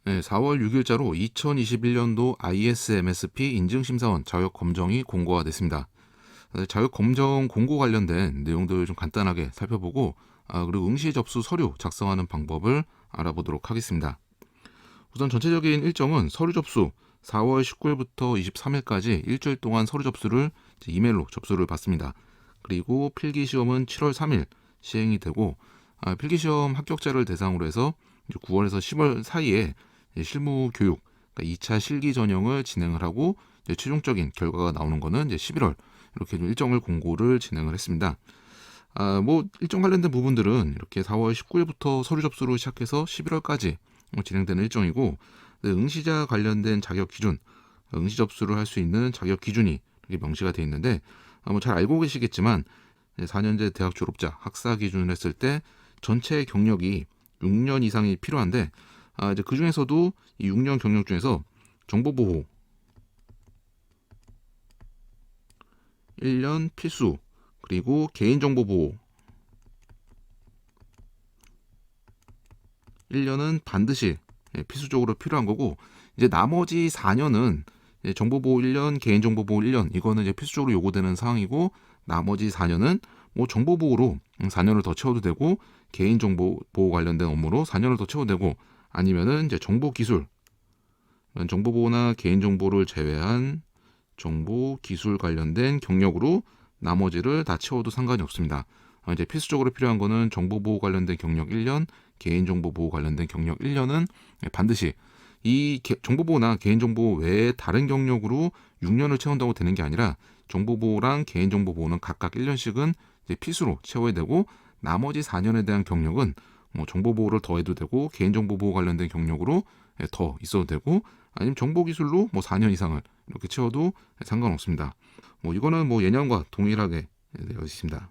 네, 4월 6일자로 2021년도 ISMSP 인증심사원 자격검정이 공고가 됐습니다. 자격검정 공고 관련된 내용들 좀 간단하게 살펴보고 그리고 응시 접수 서류 작성하는 방법을 알아보도록 하겠습니다. 우선 전체적인 일정은 서류 접수 4월 19일부터 23일까지 일주일 동안 서류 접수를 이메일로 접수를 받습니다. 그리고 필기시험은 7월 3일 시행이 되고 필기시험 합격자를 대상으로 해서 9월에서 10월 사이에 실무 교육, 그러니까 2차 실기 전형을 진행을 하고 최종적인 결과가 나오는 것은 11월 이렇게 좀 일정을 공고를 진행을 했습니다. 일정 관련된 부분들은 이렇게 4월 19일부터 서류 접수로 시작해서 11월까지 진행되는 일정이고, 응시자 관련된 자격 기준, 응시 접수를 할 수 있는 자격 기준이 이렇게 명시가 되어 있는데, 잘 알고 계시겠지만 4년제 대학 졸업자 학사 기준을 했을 때 전체 경력이 6년 이상이 필요한데, 이제 그 중에서도 이 6년 경력 중에서 정보보호 1년 필수, 그리고 개인정보보호 1년은 반드시 필수적으로 필요한 거고, 이제 나머지 4년은 정보보호 1년, 개인정보보호 1년 이거는 이제 필수적으로 요구되는 사항이고, 나머지 4년은 뭐 정보보호로 4년을 더 채워도 되고, 개인정보보호 관련된 업무로 4년을 더 채워도 되고, 아니면은 이제 정보기술, 정보보호나 개인정보를 제외한 정보기술 관련된 경력으로 나머지를 다 채워도 상관이 없습니다. 이제 필수적으로 필요한 거는 정보보호 관련된 경력 1년, 개인정보보호 관련된 경력 1년은 반드시 이 정보보호나 개인정보 외에 다른 경력으로 6년을 채운다고 되는 게 아니라 정보보호랑 개인정보보호는 각각 1년씩은 이제 필수로 채워야 되고, 나머지 4년에 대한 경력은 뭐 정보보호를 더해도 되고, 개인정보보호 관련된 경력으로 더 있어도 되고, 아니면 정보기술로 뭐 4년 이상을 이렇게 채워도 상관없습니다. 이거는 뭐 예년과 동일하게 되어 있습니다.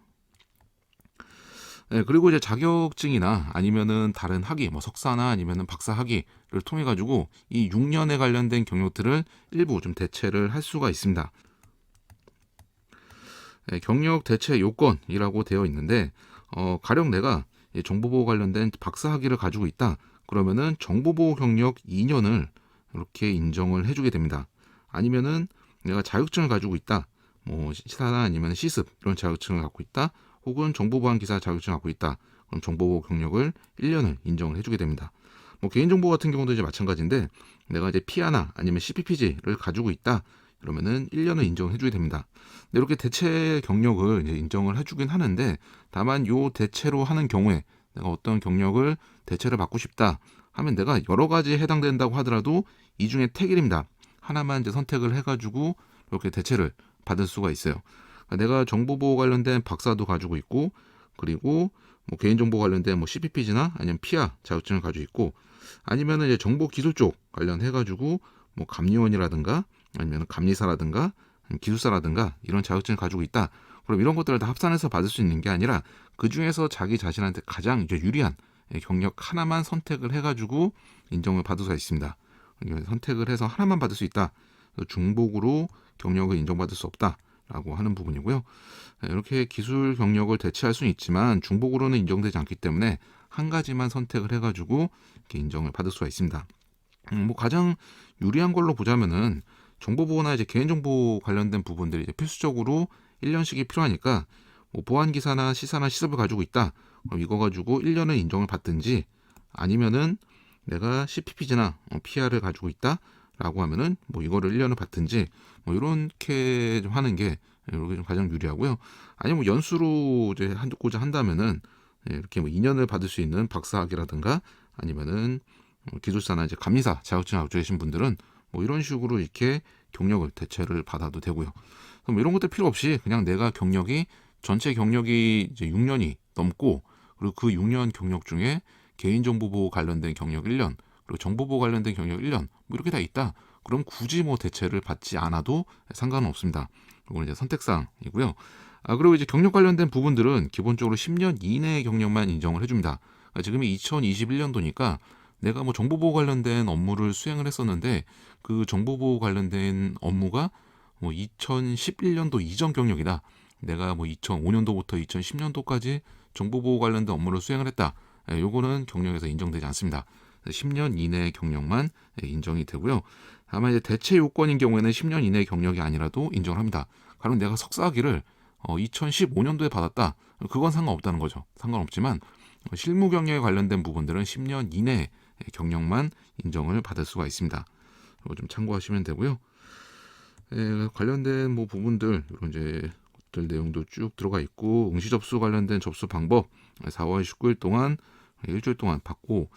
그리고 이제 자격증이나 아니면은 다른 학위, 뭐 석사나 아니면은 박사 학위를 통해 가지고 이 6년에 관련된 경력들을 일부 좀 대체를 할 수가 있습니다. 경력 대체 요건이라고 되어 있는데, 가령 내가 정보보호 관련된 박사 학위를 가지고 있다. 그러면은 정보보호 경력 2년을 이렇게 인정을 해주게 됩니다. 아니면은 내가 자격증을 가지고 있다. 뭐 시사나 아니면 시습 이런 자격증을 갖고 있다. 혹은 정보보안 기사 자격증을 갖고 있다. 그럼 정보보호 경력을 1년을 인정을 해주게 됩니다. 뭐 개인정보 같은 경우도 이제 마찬가지인데, 내가 이제 피아나 아니면 CPPG를 가지고 있다. 그러면은 1년을 인정을 해주게 됩니다. 근데 이렇게 대체 경력을 이제 인정을 해주긴 하는데, 다만 요 대체로 하는 경우에 내가 어떤 경력을 대체를 받고 싶다 하면 내가 여러 가지에 해당된다고 하더라도 이 중에 택일입니다. 하나만 이제 선택을 해가지고 이렇게 대체를 받을 수가 있어요. 그러니까 내가 정보보호 관련된 박사도 가지고 있고, 그리고 뭐 개인정보 관련된 뭐 CPPG나 아니면 피아 자격증을 가지고 있고, 아니면은 이제 정보기술 쪽 관련해가지고 뭐 감리원이라든가 아니면 감리사라든가 아니면 기술사라든가 이런 자격증을 가지고 있다. 그럼 이런 것들을 다 합산해서 받을 수 있는 게 아니라 그 중에서 자기 자신한테 가장 이제 유리한 경력 하나만 선택을 해가지고 인정을 받을 수가 있습니다. 선택을 해서 하나만 받을 수 있다. 중복으로 경력을 인정받을 수 없다라고 하는 부분이고요. 이렇게 기술 경력을 대체할 수는 있지만 중복으로는 인정되지 않기 때문에 한 가지만 선택을 해가지고 이렇게 인정을 받을 수가 있습니다. 뭐 가장 유리한 걸로 보자면은 정보보호나 이제 개인정보 관련된 부분들이 이제 필수적으로 1년씩이 필요하니까, 뭐 보안기사나 시사나 시습을 가지고 있다. 그럼 이거 가지고 1년을 인정을 받든지, 아니면은 내가 CPPG나 PR을 가지고 있다라고 하면은 뭐 이거를 1년을 받든지, 뭐 이렇게 좀 하는 게 이렇게 좀 가장 유리하고요. 아니면 뭐 연수로 이제 한고자 한다면은 이렇게 뭐 2년을 받을 수 있는 박사학위라든가 아니면은 기술사나 이제 감리사 자격증 갖고 계신 분들은 뭐 이런 식으로 이렇게 경력을 대체를 받아도 되고요. 그럼 이런 것들 필요 없이 그냥 내가 경력이 전체 경력이 이제 6년이 넘고, 그리고 그 6년 경력 중에 개인정보보호 관련된 경력 1년, 그리고 정보보호 관련된 경력 1년 뭐 이렇게 다 있다. 그럼 굳이 뭐 대체를 받지 않아도 상관은 없습니다. 이건 이제 선택사항이고요. 그리고 이제 경력 관련된 부분들은 기본적으로 10년 이내의 경력만 인정을 해줍니다. 지금이 2021년도니까 내가 뭐 정보보호 관련된 업무를 수행을 했었는데, 그 정보보호 관련된 업무가 뭐 2011년도 이전 경력이다. 내가 뭐 2005년도부터 2010년도까지 정보보호 관련된 업무를 수행을 했다. 요거는 경력에서 인정되지 않습니다. 10년 이내 경력만 인정이 되고요. 다만 이제 대체 요건인 경우에는 10년 이내 경력이 아니라도 인정을 합니다. 가령 내가 석사학위를 2015년도에 받았다. 그건 상관없다는 거죠. 상관없지만 실무 경력에 관련된 부분들은 10년 이내 경력만 인정을 받을 수가 있습니다. 이거 좀 참고하시면 되고요. 관련된 뭐 부분들 이런 이제 것들 내용도 쭉 들어가 있고 응시 접수 관련된 접수 방법 4월 19일 동안 일주일 동안 받고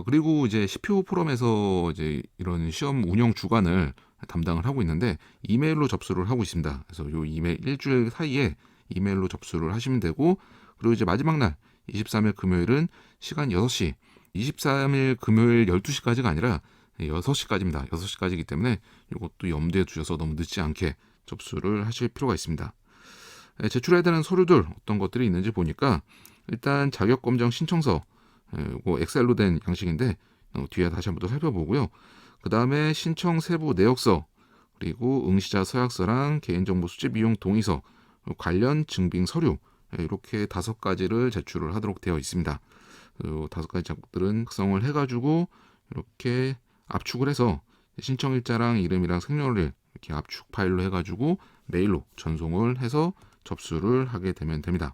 그리고 이제 시표 포럼에서 이제 이런 시험 운영 주관을 담당을 하고 있는데 이메일로 접수를 하고 있습니다. 그래서 요 이메일 일주일 사이에 이메일로 접수를 하시면 되고 그리고 이제 마지막 날 23일 금요일은 시간 6시 23일 금요일 12시까지가 아니라 6시까지입니다. 6시까지이기 때문에 이것도 염두에 두셔서 너무 늦지 않게 접수를 하실 필요가 있습니다. 제출해야 되는 서류들 어떤 것들이 있는지 보니까 일단 자격검정 신청서 이거 엑셀로 된 양식인데 뒤에 다시 한번 더 살펴보고요. 그 다음에 신청 세부 내역서 그리고 응시자 서약서랑 개인정보 수집 이용 동의서 관련 증빙 서류 이렇게 5가지를 제출을 하도록 되어 있습니다. 그 5가지 작업들은 작성을 해가지고 이렇게 압축을 해서 신청일자랑 이름이랑 생년월일 이렇게 압축 파일로 해가지고 메일로 전송을 해서 접수를 하게 되면 됩니다.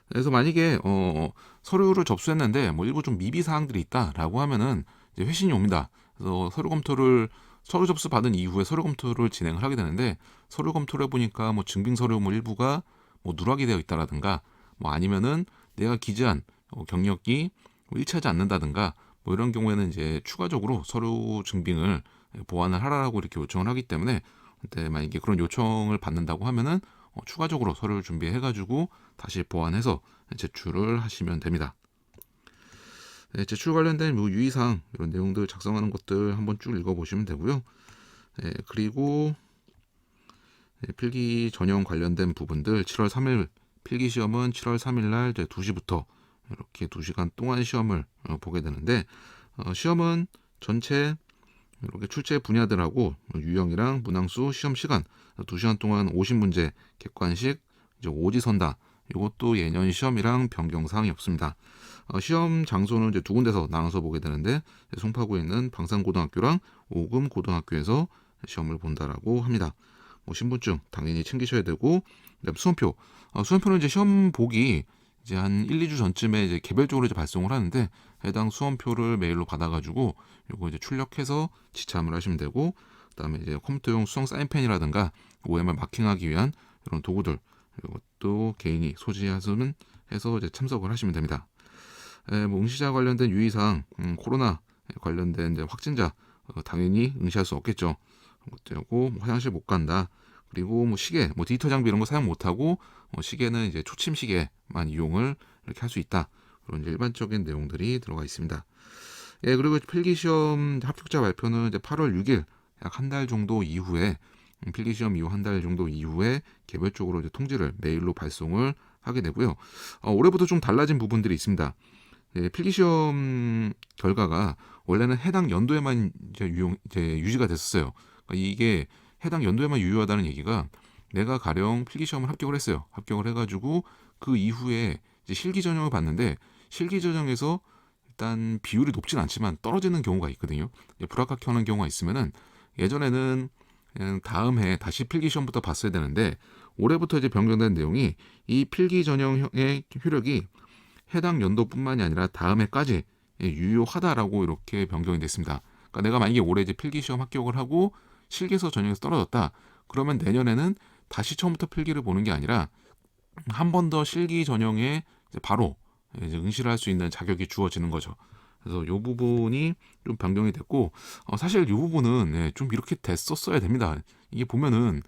그래서 만약에 서류를 접수했는데 뭐 일부 좀 미비 사항들이 있다라고 하면은 이제 회신이 옵니다. 그래서 서류 접수 받은 이후에 서류 검토를 진행을 하게 되는데 서류 검토를 해보니까 뭐 증빙 서류 뭐 일부가 뭐 누락이 되어 있다라든가 뭐 아니면은 내가 기재한 경력이 일치하지 않는다든가 뭐 이런 경우에는 이제 추가적으로 서류 증빙을 보완을 하라고 이렇게 요청을 하기 때문에 그때 만약에 그런 요청을 받는다고 하면은 추가적으로 서류를 준비해가지고 다시 보완해서 제출을 하시면 됩니다. 제출 관련된 뭐 유의사항 이런 내용들 작성하는 것들 한번 쭉 읽어보시면 되고요. 그리고 필기 전형 관련된 부분들 7월 3일 필기 시험은 7월 3일 날 2시부터 이렇게 2시간 동안 시험을 보게 되는데 시험은 전체 이렇게 출제 분야들하고 유형이랑 문항수 시험 시간 2시간 동안 50문제 객관식 이제 오지선다 이것도 예년 시험이랑 변경사항이 없습니다. 시험 장소는 이제 2군데서 나눠서 보게 되는데 송파구에 있는 방산고등학교랑 오금고등학교에서 시험을 본다라고 합니다. 뭐 신분증 당연히 챙기셔야 되고 수험표 수험표는 이제 시험 보기 이제 한 1, 2주 전쯤에 이제 개별적으로 이제 발송을 하는데 해당 수험표를 메일로 받아가지고 요거 이제 출력해서 지참을 하시면 되고 그다음에 이제 컴퓨터용 수성 사인펜이라든가 OMR 마킹하기 위한 이런 도구들 이것도 개인이 소지하시면 해서 이제 참석을 하시면 됩니다. 뭐 응시자 관련된 유의사항 코로나 관련된 이제 확진자 당연히 응시할 수 없겠죠. 그것도 뭐 화장실 못 간다. 그리고 뭐 시계, 뭐 디지털 장비 이런 거 사용 못 하고 시계는 이제 초침 시계만 이용을 이렇게 할 수 있다. 그런 이제 일반적인 내용들이 들어가 있습니다. 그리고 필기 시험 합격자 발표는 이제 8월 6일 약 한 달 정도 이후에 필기 시험 이후 한 달 정도 이후에 개별적으로 이제 통지를 메일로 발송을 하게 되고요. 올해부터 좀 달라진 부분들이 있습니다. 필기 시험 결과가 원래는 해당 연도에만 이제 유지가 됐었어요. 그러니까 이게 해당 연도에만 유효하다는 얘기가 내가 가령 필기 시험을 합격을 했어요. 합격을 해가지고 그 이후에 이제 실기 전형을 봤는데 실기 전형에서 일단 비율이 높진 않지만 떨어지는 경우가 있거든요. 불합격하는 경우가 있으면은 예전에는 그냥 다음 해 다시 필기 시험부터 봤어야 되는데 올해부터 이제 변경된 내용이 이 필기 전형의 효력이 해당 연도뿐만이 아니라 다음 해까지 유효하다라고 이렇게 변경이 됐습니다. 그러니까 내가 만약에 올해 이제 필기 시험 합격을 하고 실기에서 전형에서 떨어졌다. 그러면 내년에는 다시 처음부터 필기를 보는 게 아니라 한 번 더 실기 전형에 이제 바로 이제 응시를 할 수 있는 자격이 주어지는 거죠. 그래서 이 부분이 좀 변경이 됐고 사실 이 부분은 좀 이렇게 됐었어야 됩니다. 이게 보면은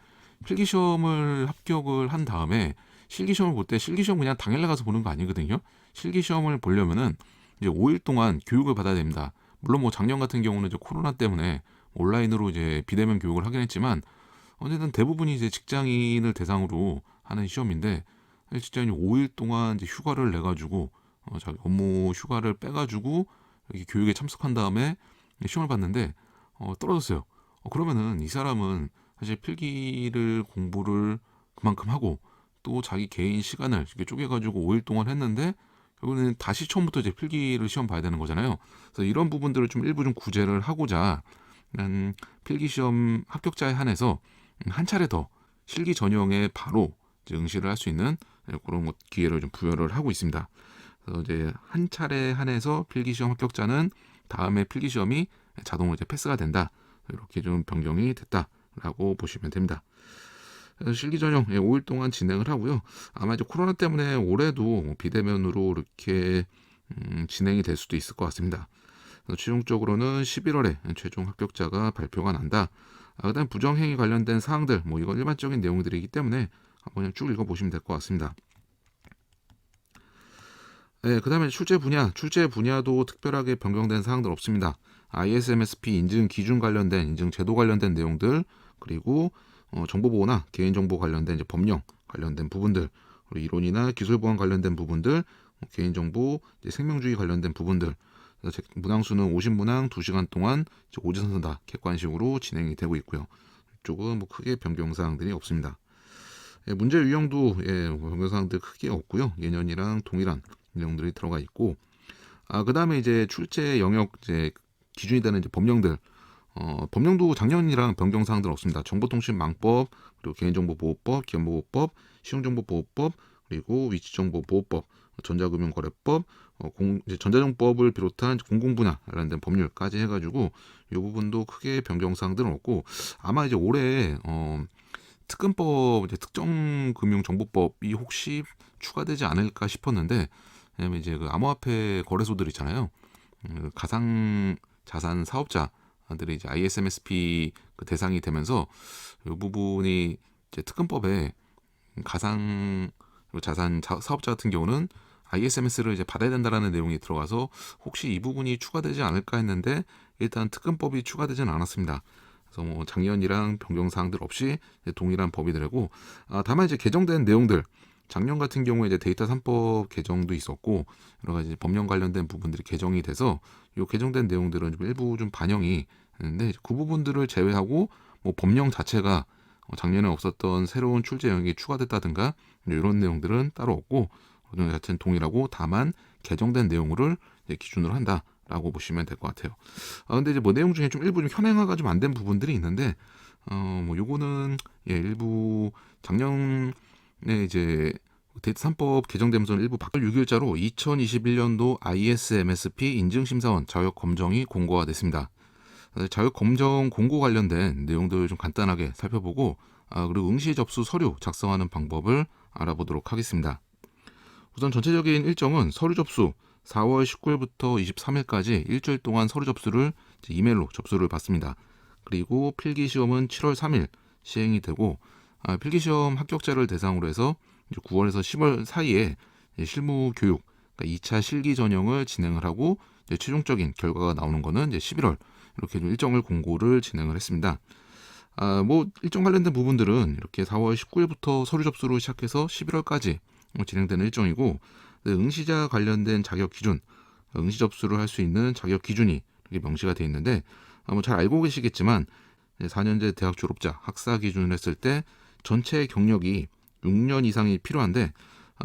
필기 시험을 합격을 한 다음에 실기 시험을 볼 때 실기 시험 그냥 당일날 가서 보는 거 아니거든요. 실기 시험을 보려면은 이제 5일 동안 교육을 받아야 됩니다. 물론 뭐 작년 같은 경우는 이제 코로나 때문에 온라인으로 이제 비대면 교육을 하긴 했지만 어쨌든 대부분이 이제 직장인을 대상으로 하는 시험인데 직장인이 5일 동안 이제 휴가를 내 가지고 자기 업무 휴가를 빼 가지고 이렇게 교육에 참석한 다음에 시험을 봤는데 떨어졌어요. 그러면은 이 사람은 사실 필기를 공부를 그만큼 하고 또 자기 개인 시간을 이렇게 쪼개 가지고 5일 동안 했는데 결국은 다시 처음부터 이제 필기를 시험 봐야 되는 거잖아요. 그래서 이런 부분들을 좀 일부 좀 구제를 하고자 필기 시험 합격자에 한해서 한 차례 더 실기 전형에 바로 이제 응시를 할 수 있는 그런 기회를 좀 부여를 하고 있습니다. 그래서 이제 한 차례 한해서 필기 시험 합격자는 다음에 필기 시험이 자동으로 이제 패스가 된다. 이렇게 좀 변경이 됐다라고 보시면 됩니다. 실기 전형 5일 동안 진행을 하고요. 아마 이제 코로나 때문에 올해도 비대면으로 이렇게 진행이 될 수도 있을 것 같습니다. 최종적으로는 11월에 최종 합격자가 발표가 난다. 그다음 부정행위 관련된 사항들, 이건 일반적인 내용들이기 때문에 한번 쭉 읽어보시면 될 것 같습니다. 네, 그다음에 출제 분야도 특별하게 변경된 사항들 없습니다. ISMSP 인증 기준 관련된 인증 제도 관련된 내용들, 그리고 정보보호나 개인정보 관련된 이제 법령 관련된 부분들, 그리고 이론이나 기술보안 관련된 부분들, 개인정보, 생명주의 관련된 부분들. 문항수는 50문항 2시간 동안 오지선다 객관식으로 진행이 되고 있고요. 이쪽은 크게 변경사항들이 없습니다. 문제 유형도 변경사항들 크게 없고요. 예년이랑 동일한 내용들이 들어가 있고, 그 다음에 이제 출제 영역 기준이 되는 법령들, 법령도 작년이랑 변경사항들 없습니다. 정보통신망법, 그리고 개인정보보호법, 기업보호법, 시용정보보호법, 그리고 위치정보보호법, 전자금융거래법, 전자정법을 비롯한 공공분야 관련된 법률까지 해가지고 이 부분도 크게 변경사항들은 없고, 아마 이제 올해 특근법 특정금융정보법이 혹시 추가되지 않을까 싶었는데, 왜냐면 이제 그 암호화폐 거래소들 있잖아요. 가상 자산 사업자들이 이제 ISMSP 대상이 되면서 이 부분이 이제 특근법에 가상 자산 사업자 같은 경우는 ISMS를 이제 받아야 된다라는 내용이 들어가서 혹시 이 부분이 추가되지 않을까 했는데 일단 특근법이 추가되지는 않았습니다. 그래서 작년이랑 변경사항들 없이 동일한 법이 되고, 다만 이제 개정된 내용들, 작년 같은 경우에 이제 데이터 3법 개정도 있었고 여러 가지 법령 관련된 부분들이 개정이 돼서 이 개정된 내용들은 좀 일부 좀 반영이 되는데, 그 부분들을 제외하고 법령 자체가 작년에 없었던 새로운 출제 영역이 추가됐다든가 이런 내용들은 따로 없고 법령 자체는 동일하고 다만 개정된 내용을 기준으로 한다라고 보시면 될 것 같아요. 근데 이제 내용 중에 좀 일부 좀 현행화가 좀 안 된 부분들이 있는데, 요거는 일부 작년에 이제 데이터 3법 개정되면서 일부 6일자로 2021년도 ISMSP 인증심사원 자격 검정이 공고가 됐습니다. 자격 검정 공고 관련된 내용들을 좀 간단하게 살펴보고, 그리고 응시 접수 서류 작성하는 방법을 알아보도록 하겠습니다. 우선 전체적인 일정은 서류 접수 4월 19일부터 23일까지 일주일 동안 서류 접수를 이메일로 접수를 받습니다. 그리고 필기시험은 7월 3일 시행이 되고, 필기시험 합격자를 대상으로 해서 9월에서 10월 사이에 실무 교육, 그러니까 2차 실기 전형을 진행을 하고 최종적인 결과가 나오는 거는 이제 11월 이렇게 좀 일정을 공고를 진행을 했습니다. 일정 관련된 부분들은 이렇게 4월 19일부터 서류 접수로 시작해서 11월까지 진행되는 일정이고, 응시자 관련된 자격 기준, 응시 접수를 할 수 있는 자격 기준이 이렇게 명시가 되어 있는데, 잘 알고 계시겠지만 4년제 대학 졸업자 학사 기준을 했을 때 전체 경력이 6년 이상이 필요한데,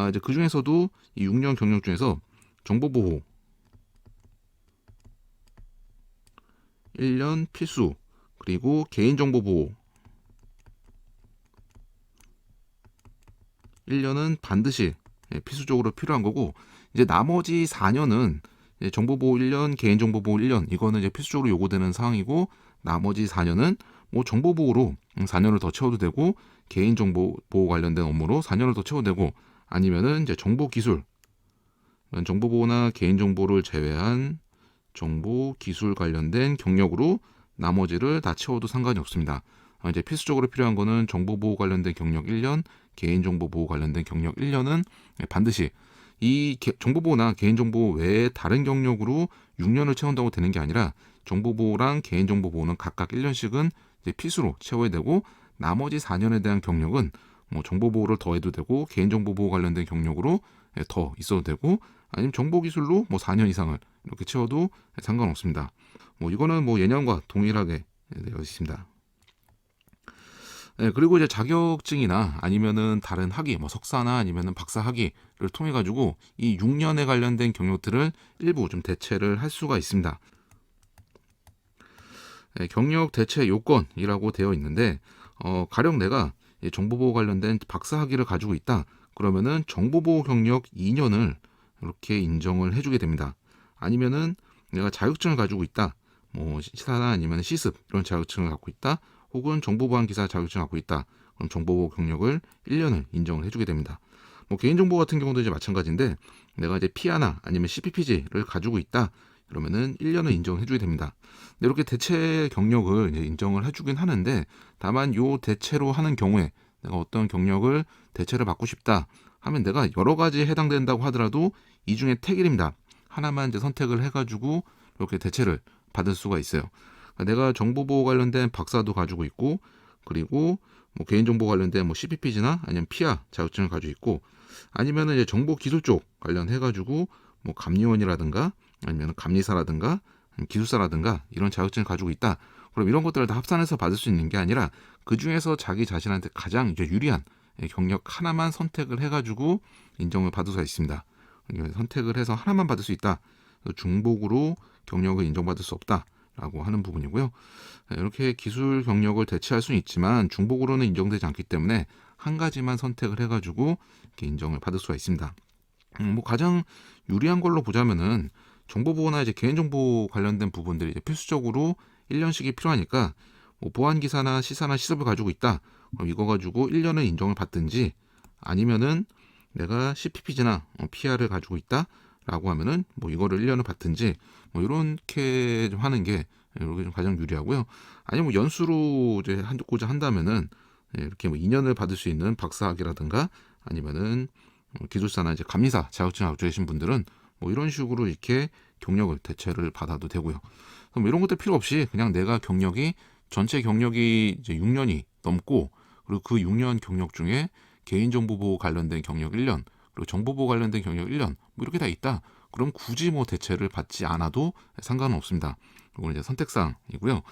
이제 그 중에서도 이 6년 경력 중에서 정보보호 1년 필수, 그리고 개인정보보호 1년은 반드시 필수적으로 필요한 거고, 이제 나머지 4년은 정보보호 1년, 개인정보보호 1년 이거는 이제 필수적으로 요구되는 사항이고, 나머지 4년은 정보보호로 4년을 더 채워도 되고, 개인정보보호 관련된 업무로 4년을 더 채워도 되고, 아니면은 이제 정보기술, 정보보호나 개인정보를 제외한 정보기술 관련된 경력으로 나머지를 다 채워도 상관이 없습니다. 이제 필수적으로 필요한 거는 정보보호 관련된 경력 1년, 개인정보보호 관련된 경력 1년은 반드시 이 정보보호나 개인정보 외에 다른 경력으로 6년을 채운다고 되는 게 아니라 정보보호랑 개인정보보호는 각각 1년씩은 이제 필수로 채워야 되고, 나머지 4년에 대한 경력은 정보보호를 더 해도 되고, 개인정보보호 관련된 경력으로 더 있어도 되고, 아니면 정보기술로 4년 이상을 이렇게 채워도 상관없습니다. 이거는 예년과 동일하게 되어 있습니다. 네, 그리고 이제 자격증이나 아니면은 다른 학위, 뭐 석사나 아니면은 박사 학위를 통해 가지고 이 6년에 관련된 경력들을 일부 좀 대체를 할 수가 있습니다. 네, 경력 대체 요건이라고 되어 있는데 가령 내가 이 정보보호 관련된 박사 학위를 가지고 있다. 그러면은 정보보호 경력 2년을 이렇게 인정을 해주게 됩니다. 아니면은 내가 자격증을 가지고 있다. 뭐 시사나 아니면 시습 이런 자격증을 갖고 있다. 혹은 정보보안 기사 자격증을 갖고 있다. 그럼 정보보호 경력을 1년을 인정을 해주게 됩니다. 뭐 개인정보 같은 경우도 이제 마찬가지인데 내가 이제 피아나 아니면 CPPG를 가지고 있다. 그러면은 1년을 인정해주게 됩니다. 이렇게 대체 경력을 이제 인정을 해주긴 하는데 다만 요 대체로 하는 경우에 내가 어떤 경력을 대체를 받고 싶다 하면 내가 여러 가지에 해당된다고 하더라도 이 중에 택일입니다. 하나만 이제 선택을 해가지고 이렇게 대체를 받을 수가 있어요. 그러니까 내가 정보보호 관련된 박사도 가지고 있고 그리고 뭐 개인정보 관련된 뭐 CPPG나 아니면 피아 자격증을 가지고 있고 아니면은 이제 정보 기술 쪽 관련해가지고 뭐 감리원이라든가 아니면 감리사라든가 기술사라든가 이런 자격증을 가지고 있다. 그럼 이런 것들을 다 합산해서 받을 수 있는 게 아니라 그 중에서 자기 자신한테 가장 이제 유리한 경력 하나만 선택을 해가지고 인정을 받을 수가 있습니다. 선택을 해서 하나만 받을 수 있다. 중복으로 경력을 인정받을 수 없다라고 하는 부분이고요. 이렇게 기술 경력을 대체할 수는 있지만 중복으로는 인정되지 않기 때문에 한 가지만 선택을 해가지고 이렇게 인정을 받을 수가 있습니다. 뭐 가장 유리한 걸로 보자면은 정보보호나 이제 개인정보 관련된 부분들이 이제 필수적으로 1년씩이 필요하니까 뭐 보안기사나 시사나 시습을 가지고 있다. 그럼 이거 가지고 1년을 인정을 받든지 아니면은 내가 CPPG나 PR을 가지고 있다. 라고 하면은 뭐 이거를 1년을 받든지 뭐 이렇게 좀 하는 게 이렇게 좀 가장 유리하고요. 아니면 뭐 연수로 이제 한고자 한다면은 이렇게 뭐 2년을 받을 수 있는 박사학위라든가 아니면은 기술사나 이제 감리사 자격증 갖고 계신 분들은 뭐 이런 식으로 이렇게 경력을 대체를 받아도 되고요. 그럼 이런 것들 필요 없이 그냥 내가 경력이 전체 경력이 이제 6년이 넘고 그리고 그 6년 경력 중에 개인정보보호 관련된 경력 1년 그리고 정보보호 관련된 경력 1년 뭐 이렇게 다 있다. 그럼 굳이 뭐 대체를 받지 않아도 상관은 없습니다. 이건 이제 선택사항이고요.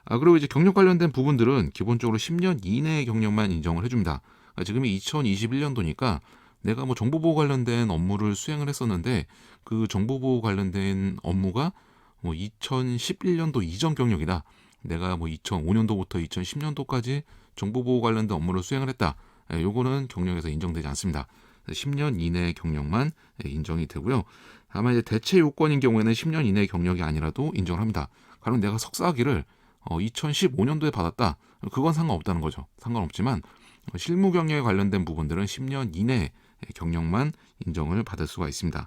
그리고 이제 경력 관련된 부분들은 기본적으로 10년 이내의 경력만 인정을 해줍니다. 지금이 2021년도니까 내가 뭐 정보보호 관련된 업무를 수행을 했었는데 그 정보보호 관련된 업무가 뭐 2011년도 이전 경력이다. 내가 뭐 2005년도부터 2010년도까지 정보보호 관련된 업무를 수행을 했다. 요거는 경력에서 인정되지 않습니다. 10년 이내의 경력만 인정이 되고요. 다만 이제 대체 요건인 경우에는 10년 이내의 경력이 아니라도 인정을 합니다. 가령 내가 석사학위를 2015년도에 받았다. 그건 상관없다는 거죠. 상관없지만 실무 경력에 관련된 부분들은 10년 이내의 경력만 인정을 받을 수가 있습니다.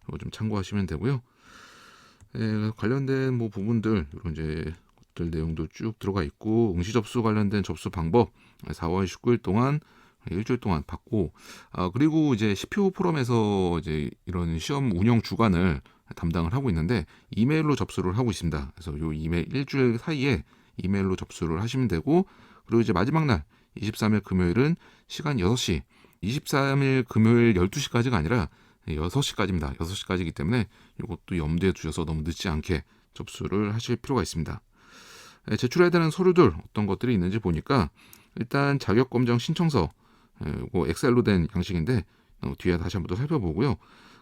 이거 좀 참고하시면 되고요. 관련된 뭐 부분들 이런 이제 것들 내용도 쭉 들어가 있고 응시 접수 관련된 접수 방법 4월 19일 동안 일주일 동안 받고 그리고 이제 CPO 포럼에서 이제 이런 시험 운영 주관을 담당을 하고 있는데 이메일로 접수를 하고 있습니다. 그래서 요 이메일 일주일 사이에 이메일로 접수를 하시면 되고 그리고 이제 마지막 날 23일 금요일은 시간 6시 23일 금요일 12시까지가 아니라 6시까지입니다. 6시까지이기 때문에 이것도 염두에 두셔서 너무 늦지 않게 접수를 하실 필요가 있습니다. 제출해야 되는 서류들 어떤 것들이 있는지 보니까 일단 자격검정 신청서 이거 엑셀로 된 양식인데 뒤에 다시 한번 더 살펴보고요.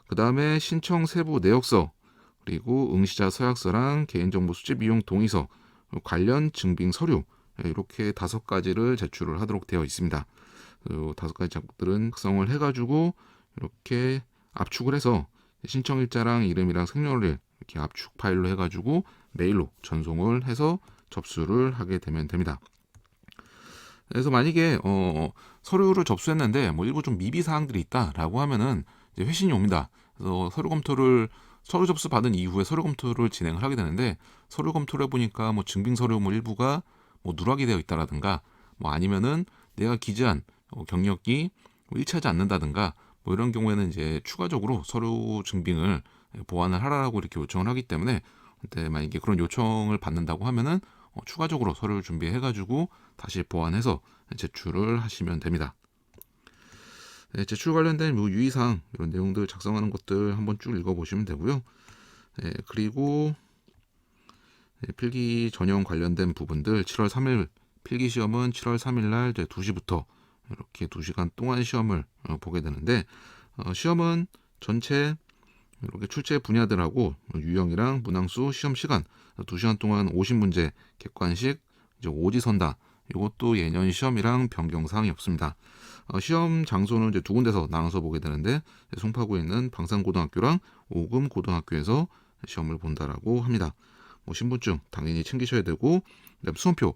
그 다음에 신청 세부 내역서 그리고 응시자 서약서랑 개인정보 수집 이용 동의서 관련 증빙 서류 이렇게 5가지를 제출을 하도록 되어 있습니다. 그 5가지 작업들은 작성을 해가지고 이렇게 압축을 해서 신청일자랑 이름이랑 생년월일 이렇게 압축 파일로 해가지고 메일로 전송을 해서 접수를 하게 되면 됩니다. 그래서 만약에 서류를 접수했는데 뭐 일부 좀 미비 사항들이 있다라고 하면은 이제 회신이 옵니다. 그래서 서류 접수 받은 이후에 서류 검토를 진행을 하게 되는데 서류 검토를 해보니까 뭐 증빙 서류 뭐 일부가 뭐 누락이 되어 있다라든가 뭐 아니면은 내가 기재한 경력이 뭐 일치하지 않는다든가 뭐 이런 경우에는 이제 추가적으로 서류 증빙을 보완을 하라고 이렇게 요청을 하기 때문에 그때 만약에 그런 요청을 받는다고 하면은 추가적으로 서류를 준비해가지고 다시 보완해서 제출을 하시면 됩니다. 제출 관련된 뭐 유의사항 이런 내용들 작성하는 것들 한번 쭉 읽어보시면 되고요. 그리고 필기 전형 관련된 부분들 7월 3일 필기 시험은 7월 3일 날 이제 2시부터 이렇게 2시간 동안 시험을 보게 되는데 시험은 전체 이렇게 출제 분야들하고 유형이랑 문항수, 시험 시간 2시간 동안 50문제 객관식 이제 오지선다. 이것도 예년 시험이랑 변경사항이 없습니다. 시험 장소는 이제 두 군데서 나눠서 보게 되는데 송파구에 있는 방산고등학교랑 오금고등학교에서 시험을 본다라고 합니다. 뭐 신분증 당연히 챙기셔야 되고 그다음 수험표.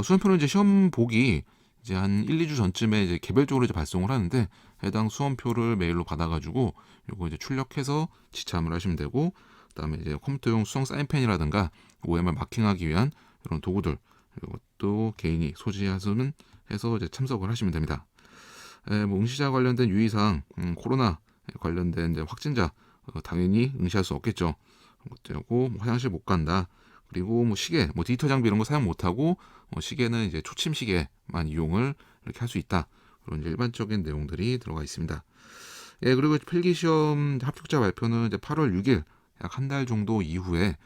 수험표는 이제 시험 보기 이제 한 1, 2주 전쯤에 이제 개별적으로 이제 발송을 하는데 해당 수험표를 메일로 받아가지고 요거 이제 출력해서 지참을 하시면 되고 그다음에 이제 컴퓨터용 수성 사인펜이라든가 OMR 마킹하기 위한 이런 도구들 이것도 개인이 소지하시면 해서 이제 참석을 하시면 됩니다. 뭐 응시자 관련된 유의사항, 코로나 관련된 이제 확진자 당연히 응시할 수 없겠죠. 그것도 뭐 화장실 못 간다. 그리고 뭐 시계, 뭐 디지털 장비 이런 거 사용 못 하고 시계는 이제 초침 시계만 이용을 이렇게 할 수 있다. 그런 이제 일반적인 내용들이 들어가 있습니다. 그리고 필기시험 합격자 발표는 이제 8월 6일 약 한 달 정도 이후에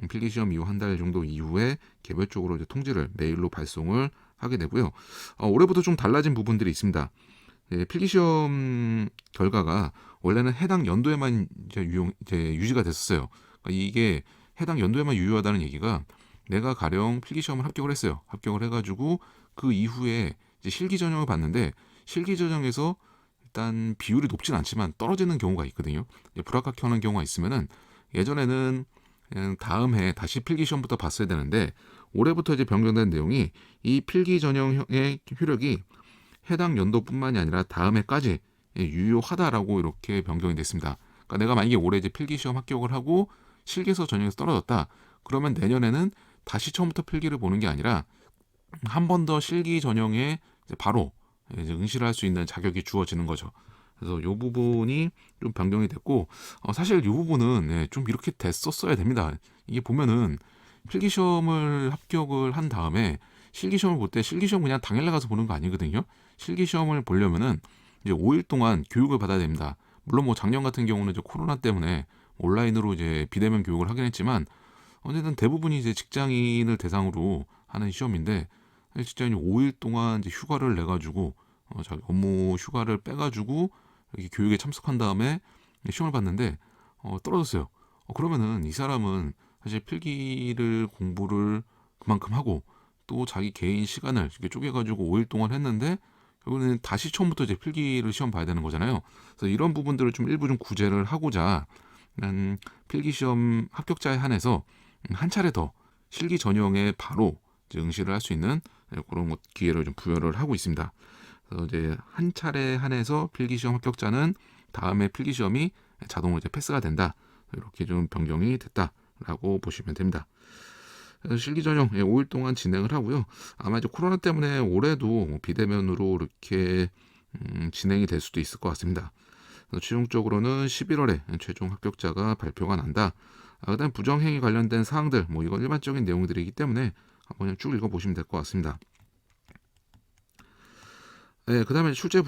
필기시험 이후 한 달 정도 이후에 개별적으로 이제 통지를 메일로 발송을 하게 되고요. 올해부터 좀 달라진 부분들이 있습니다. 필기시험 결과가 원래는 해당 연도에만 이제 유지가 됐었어요. 그러니까 이게 해당 연도에만 유효하다는 얘기가 내가 가령 필기시험을 합격을 했어요. 합격을 해가지고 그 이후에 이제 실기 전형을 봤는데 실기 전형에서 일단 비율이 높진 않지만 떨어지는 경우가 있거든요. 불합격하는 경우가 있으면은 예전에는 그냥 다음 해 다시 필기 시험부터 봤어야 되는데 올해부터 이제 변경된 내용이 이 필기 전형의 효력이 해당 연도뿐만이 아니라 다음 해까지 유효하다라고 이렇게 변경이 됐습니다. 그러니까 내가 만약에 올해 이제 필기 시험 합격을 하고 실기에서 전형에서 떨어졌다. 그러면 내년에는 다시 처음부터 필기를 보는 게 아니라 한 번 더 실기 전형에 이제 바로 이제 응시를 할 수 있는 자격이 주어지는 거죠. 그래서 이 부분이 좀 변경이 됐고 사실 이 부분은 좀 이렇게 됐었어야 됩니다. 이게 보면은 필기시험을 합격을 한 다음에 실기시험을 볼 때 실기시험 그냥 당일날 가서 보는 거 아니거든요. 실기시험을 보려면은 이제 5일 동안 교육을 받아야 됩니다. 물론 뭐 작년 같은 경우는 이제 코로나 때문에 온라인으로 이제 비대면 교육을 하긴 했지만 어쨌든 대부분이 이제 직장인을 대상으로 하는 시험인데 직장인이 5일 동안 이제 휴가를 내 가지고 자기 업무 휴가를 빼 가지고 이렇게 교육에 참석한 다음에 시험을 봤는데 떨어졌어요. 그러면은 이 사람은 사실 필기를 공부를 그만큼 하고 또 자기 개인 시간을 이렇게 쪼개가지고 5일 동안 했는데 결국에는 다시 처음부터 이제 필기를 시험 봐야 되는 거잖아요. 그래서 이런 부분들을 좀 일부 좀 구제를 하고자 필기 시험 합격자에 한해서 한 차례 더 실기 전형에 바로 이제 응시를 할 수 있는 그런 기회를 좀 부여를 하고 있습니다. 그래서 이제 한 차례 한해서 필기 시험 합격자는 다음에 필기 시험이 자동으로 이제 패스가 된다. 이렇게 좀 변경이 됐다라고 보시면 됩니다. 실기 전형 5일 동안 진행을 하고요. 아마 이제 코로나 때문에 올해도 비대면으로 이렇게 진행이 될 수도 있을 것 같습니다. 최종적으로는 11월에 최종 합격자가 발표가 난다. 그다음 부정행위 관련된 사항들, 뭐 이건 일반적인 내용들이기 때문에 한번 쭉 읽어보시면 될 것 같습니다. 그다음에 출제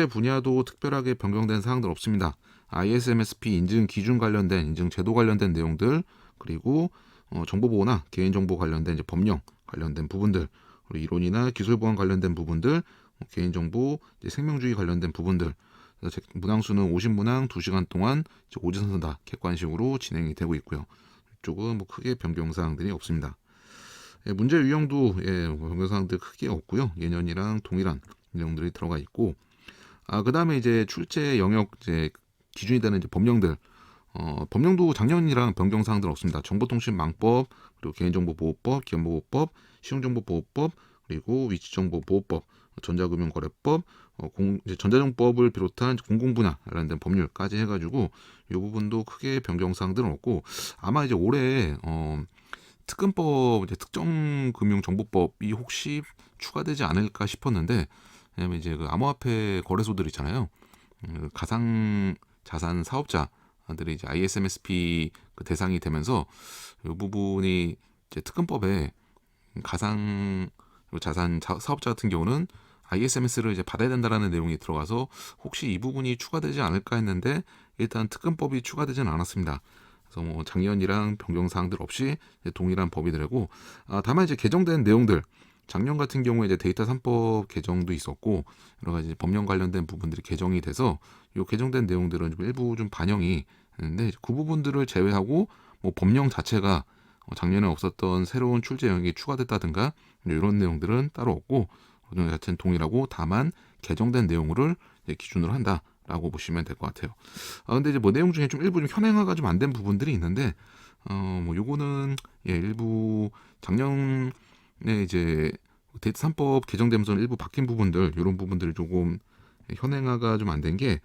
분야도 특별하게 변경된 사항들 없습니다. ISMSP 인증 기준 관련된 인증 제도 관련된 내용들 그리고 정보보호나 개인정보 관련된 이제 법령 관련된 부분들 그리고 이론이나 기술보안 관련된 부분들 개인정보 생명주의 관련된 부분들 문항수는 50문항 2시간 동안 오지선다 객관식으로 진행이 되고 있고요. 이쪽은 뭐 크게 변경사항들이 없습니다. 문제 유형도 변경사항들 크게 없고요. 예년이랑 동일한 내용들이 들어가 있고 그 다음에 이제 출제 영역 이제 기준이 되는 이제 법령들 법령도 작년이랑 변경사항들 없습니다. 정보통신망법 그리고 개인정보보호법, 기업보호법, 시용정보보호법 그리고 위치정보보호법, 전자금융거래법, 전자정법을 비롯한 공공분야 관련된 법률까지 해가지고 이 부분도 크게 변경사항들은 없고 아마 이제 올해 특근법 이제 특정금융정보법이 혹시 추가되지 않을까 싶었는데 왜냐면 이제 그 암호화폐 거래소들 있잖아요. 가상 자산 사업자들이 이제 ISMSP 그 대상이 되면서 이 부분이 이제 특근법에 가상 자산 사업자 같은 경우는 ISMS를 이제 받아야 된다라는 내용이 들어가서 혹시 이 부분이 추가되지 않을까 했는데 일단 특근법이 추가되지는 않았습니다. 그래서 뭐 작년이랑 변경 사항들 없이 동일한 법이 되고 다만 이제 개정된 내용들 작년 같은 경우에 이제 데이터 3법 개정도 있었고 여러 가지 법령 관련된 부분들이 개정이 돼서 요 개정된 내용들은 좀 일부 좀 반영이 되는데 그 부분들을 제외하고 뭐 법령 자체가 작년에 없었던 새로운 출제 영역이 추가됐다든가 이런 내용들은 따로 없고 법령 자체는 동일하고 다만 개정된 내용을 이제 기준으로 한다라고 보시면 될 것 같아요. 근데 이제 뭐 내용 중에 좀 일부 좀 현행화가 좀 안 된 부분들이 있는데 뭐 요거는 일부 작년에 이제 데이터 3법 개정되면서 일부 바뀐 부분들 이런 부분들이 조금 현행화가 좀 안 된 게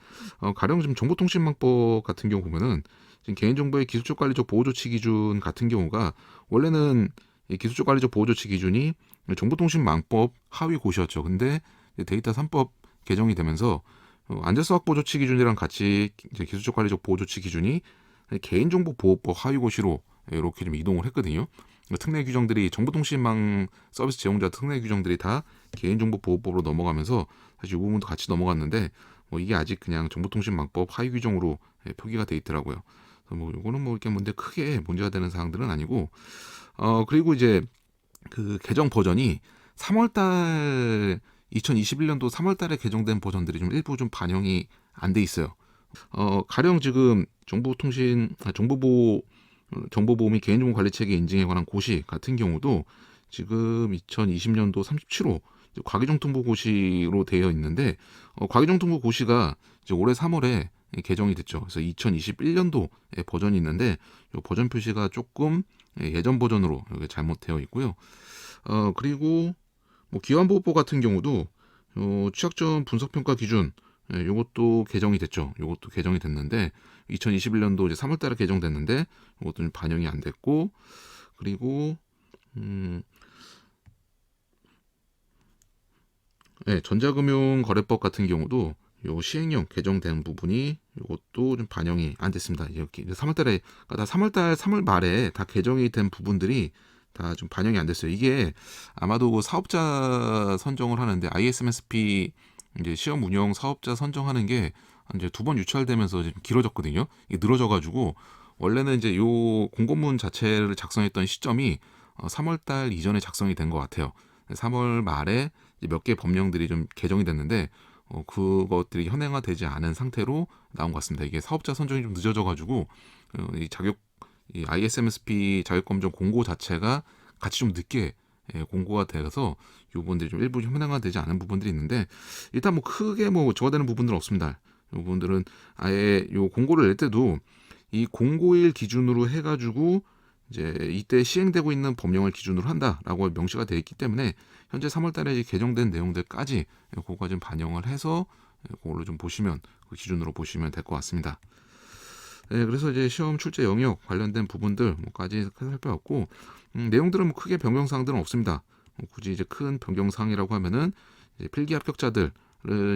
가령 지금 정보통신망법 같은 경우 보면은 지금 개인정보의 기술적 관리적 보호조치 기준 같은 경우가 원래는 이 기술적 관리적 보호조치 기준이 정보통신망법 하위 고시였죠. 근데 데이터 3법 개정이 되면서 안전사업 보호조치 기준이랑 같이 이제 기술적 관리적 보호조치 기준이 개인정보보호법 하위 고시로 이렇게 좀 이동을 했거든요. 특례 규정들이 정보통신망 서비스 제공자 특례 규정들이 다 개인정보보호법으로 넘어가면서 사실 이 부분도 같이 넘어갔는데 뭐 이게 아직 그냥 정보통신망법 하위 규정으로 표기가 돼 있더라고요. 그래서 뭐 이거는 뭐 이렇게 크게 문제가 되는 사항들은 아니고 그리고 이제 그 개정 버전이 3월달 2021년도 3월달에 개정된 버전들이 좀 일부 좀 반영이 안 돼 있어요. 가령 지금 정보보호 및 개인정보 관리 체계 인증에 관한 고시 같은 경우도 지금 2020년도 37호 과기정통부 고시로 되어 있는데 과기정통부 고시가 이제 올해 3월에 개정이 됐죠. 그래서 2021년도 버전이 있는데 이 버전 표시가 조금 예전 버전으로 여기 잘못되어 있고요. 그리고 뭐 기관보호법 같은 경우도 취약점 분석평가 기준 요것도 개정이 됐죠. 요것도 개정이 됐는데 2021년도 이제 3월달에 개정됐는데 이것도 좀 반영이 안 됐고 그리고 전자금융거래법 같은 경우도 요 시행령 개정된 부분이 이것도 좀 반영이 안 됐습니다. 이렇게 3월달에 다 3월 말에 다 개정이 된 부분들이 다 좀 반영이 안 됐어요. 이게 아마도 그 사업자 선정을 하는데 ISMSP 이제 시험 운영 사업자 선정하는 게 이제 2번 유찰되면서 좀 길어졌거든요. 이게 늘어져가지고 원래는 이제 요 공고문 자체를 작성했던 시점이 3월달 이전에 작성이 된 것 같아요. 3월 말에 몇 개 법령들이 좀 개정이 됐는데 그것들이 현행화되지 않은 상태로 나온 것 같습니다. 이게 사업자 선정이 좀 늦어져가지고 이 ISMSP 자격검정 공고 자체가 같이 좀 늦게 공고가 돼서 이 부분들이 좀 일부 현행화되지 않은 부분들이 있는데 일단 뭐 크게 뭐 저하되는 부분들은 없습니다. 이 부분들은 아예 요 공고를 낼 때도 이 공고일 기준으로 해가지고 이제 이때 시행되고 있는 법령을 기준으로 한다라고 명시가 되어 있기 때문에 현재 3월달에 개정된 내용들까지 그거 좀 반영을 해서 그걸로 좀 보시면 그 기준으로 보시면 될 것 같습니다. 그래서 이제 시험 출제 영역 관련된 부분들 뭐까지 살펴봤고 내용들은 뭐 크게 변경사항들은 없습니다. 굳이 이제 큰 변경사항이라고 하면은 이제 필기 합격자들을